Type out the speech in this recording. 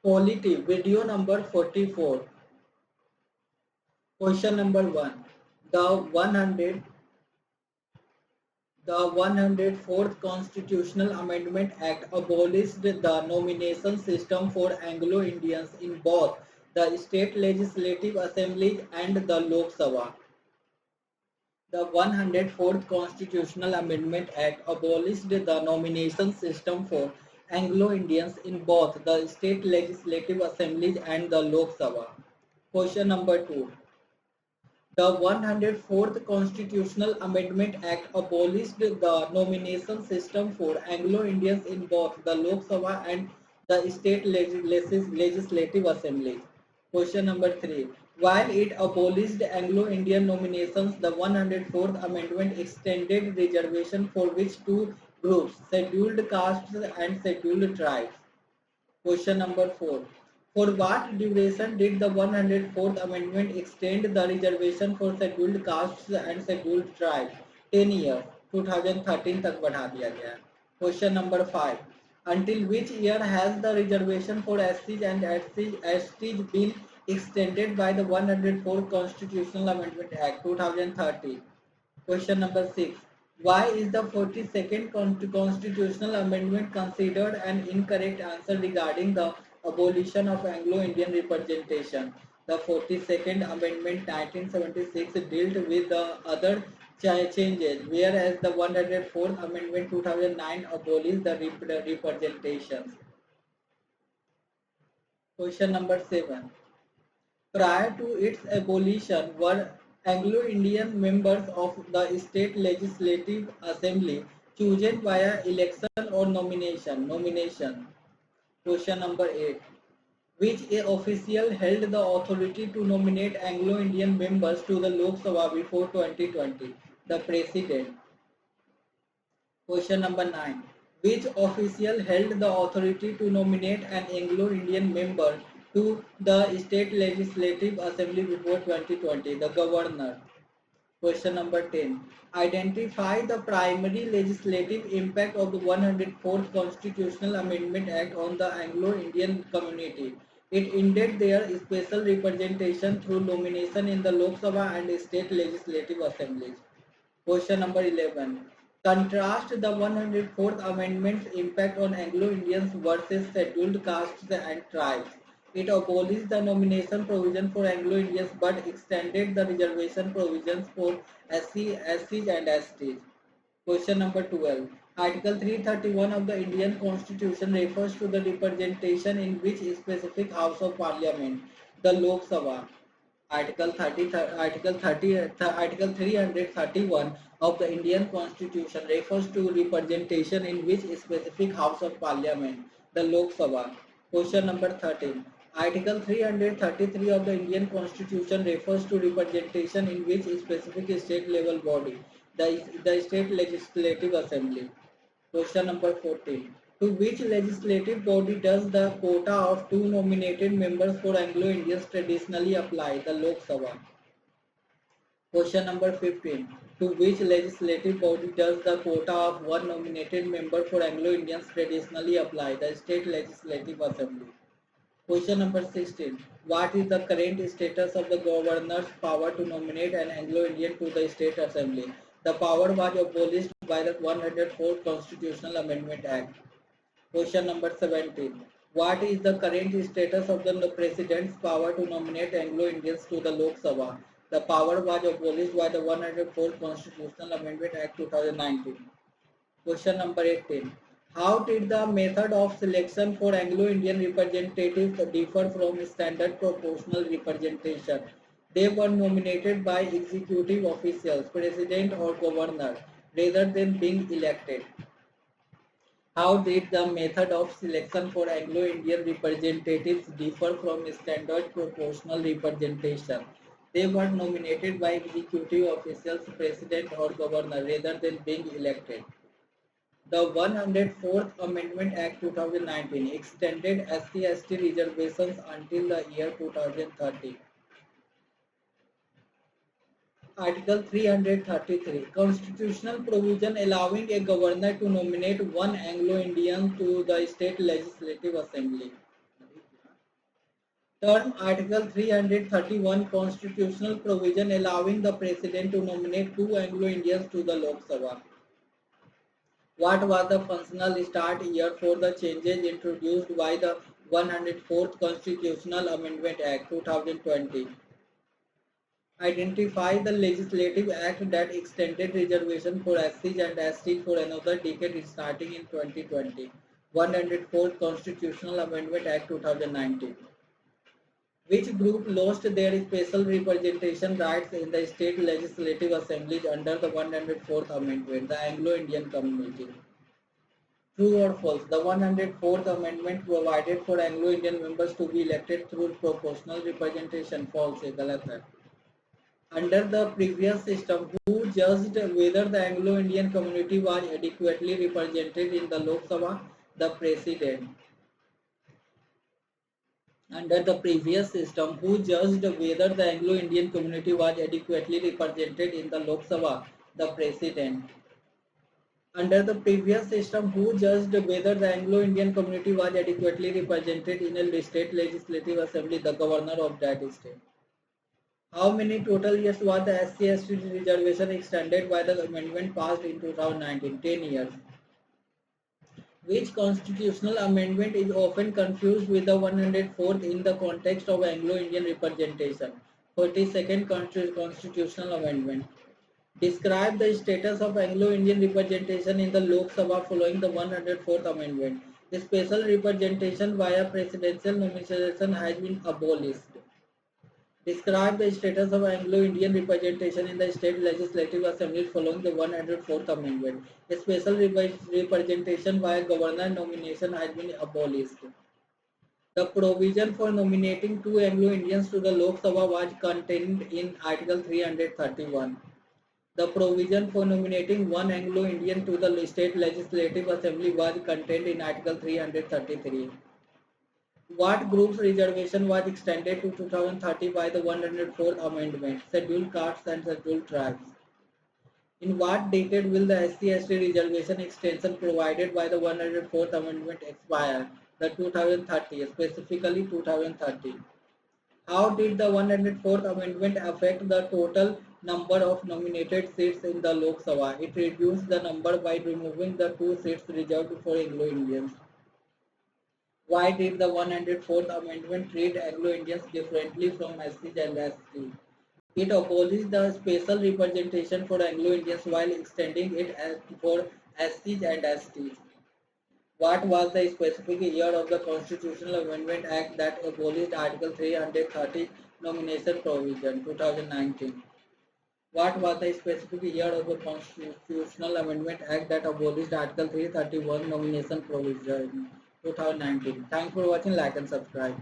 Polity, video number 44. Question number 1. The 100 The 104th Constitutional Amendment Act abolished the nomination system for Anglo-Indians in both the state legislative assemblies and the Lok Sabha. The 104th Constitutional Amendment Act abolished the nomination system for Anglo-Indians in both the state legislative assemblies and the Lok Sabha. Question number 2. The 104th Constitutional Amendment Act abolished the nomination system for Anglo-Indians in both the Lok Sabha and the state legislative assemblies. Question number 3. While it abolished Anglo-Indian nominations, the 104th Amendment extended reservation for which two groups, scheduled castes and scheduled tribes. Question number 4. For what duration did the 104th Amendment extend the reservation for scheduled castes and scheduled tribes? 10 years. 2013 तक बढ़ा दिया गया. Question number 5. Until which year has the reservation for SCs and STs been extended by the 104th Constitutional Amendment Act 2030? Question number 6. Why is the 42nd Constitutional Amendment considered an incorrect answer regarding the abolition of Anglo-Indian representation? The 42nd Amendment 1976 dealt with the other changes, whereas the 104th Amendment 2009 abolished the representations. Question number 7. Prior to its abolition, were Anglo-Indian members of the state legislative assembly chosen via election or nomination? Question number 8. Which official held the authority to nominate Anglo-Indian members to the Lok Sabha before 2020? The President. Question number 9. Which official held the authority to nominate an Anglo-Indian member to the state legislative assembly before 2020? The Governor. Question number 10. Identify the primary legislative impact of the 104th Constitutional Amendment Act on the Anglo-Indian community. It ended their special representation through nomination in the Lok Sabha and state legislative assemblies. Question number 11. Contrast the 104th Amendment's impact on Anglo-Indians versus scheduled castes and tribes. It abolished the nomination provision for Anglo-Indians but extended the reservation provisions for SCs and STs. Question number 12. Article 331 of the Indian Constitution refers to the representation in which specific House of Parliament? The Lok Sabha. Article 331 of the Indian Constitution refers to representation in which specific House of Parliament? The Lok Sabha. Question number 13. Article 333 of the Indian Constitution refers to representation in which specific state level body? The State Legislative Assembly. Question number 14. To which legislative body does the quota of two nominated members for Anglo-Indians traditionally apply? The Lok Sabha. Question number 15. To which legislative body does the quota of one nominated member for Anglo-Indians traditionally apply? The State Legislative Assembly. Question number 16. What is the current status of the governor's power to nominate an Anglo-Indian to the State Assembly? The power was abolished by the 104th Constitutional Amendment Act. Question number 17. What is the current status of the President's power to nominate Anglo-Indians to the Lok Sabha? The power was abolished by the 104th Constitutional Amendment Act 2019. Question number 18. How did the method of selection for Anglo-Indian representatives differ from standard proportional representation? They were nominated by executive officials, president or governor, rather than being elected. How did the method of selection for Anglo-Indian representatives differ from standard proportional representation? They were nominated by executive officials, president or governor, rather than being elected. The 104th Amendment Act 2019 extended SC/ST reservations until the year 2030. Article 333. Constitutional provision allowing a governor to nominate one Anglo-Indian to the State Legislative Assembly. Term Article 331 constitutional provision allowing the President to nominate two Anglo-Indians to the Lok Sabha. What was the functional start year for the changes introduced by the 104th Constitutional Amendment Act 2020? Identify the legislative act that extended reservation for SCs and STs for another decade starting in 2020. 104th Constitutional Amendment Act 2019. Which group lost their special representation rights in the state legislative assemblies under the 104th Amendment? The Anglo-Indian community. True or false? The 104th Amendment provided for Anglo-Indian members to be elected through proportional representation. False. Galat hai. Under the previous system, who judged whether the Anglo-Indian community was adequately represented in the Lok Sabha? The President. Under the previous system, who judged whether the Anglo-Indian community was adequately represented in the Lok Sabha? The President. Under the previous system, who judged whether the Anglo-Indian community was adequately represented in a state legislative assembly? The governor of that state. How many total years was the SC/ST reservation extended by the amendment passed in 2019? 10 years. Which constitutional amendment is often confused with the 104th in the context of Anglo-Indian representation? 42nd Constitutional Amendment. Describe the status of Anglo-Indian representation in the Lok Sabha following the 104th Amendment. The special representation via presidential nomination has been abolished. Describe the status of Anglo-Indian representation in the state legislative assembly following the 104th Amendment. A special representation via governor nomination has been abolished. The provision for nominating two Anglo-Indians to the Lok Sabha was contained in Article 331. The provision for nominating one Anglo-Indian to the state legislative assembly was contained in Article 333. What group's reservation was extended to 2030 by the 104th Amendment? Scheduled castes and scheduled tribes. In what decade will the SC/ST reservation extension provided by the 104th Amendment expire? The 2030, specifically 2030. How did the 104th Amendment affect the total number of nominated seats in the Lok Sabha? It reduced the number by removing the two seats reserved for Anglo-Indians. Why did the 104th Amendment treat Anglo-Indians differently from SCs and STs? It abolished the special representation for Anglo-Indians while extending it for SCs and STs. What was the specific year of the Constitutional Amendment Act that abolished Article 330 nomination provision? 2019. What was the specific year of the Constitutional Amendment Act that abolished Article 331 nomination provision? 2019. Thanks for watching. Like and subscribe.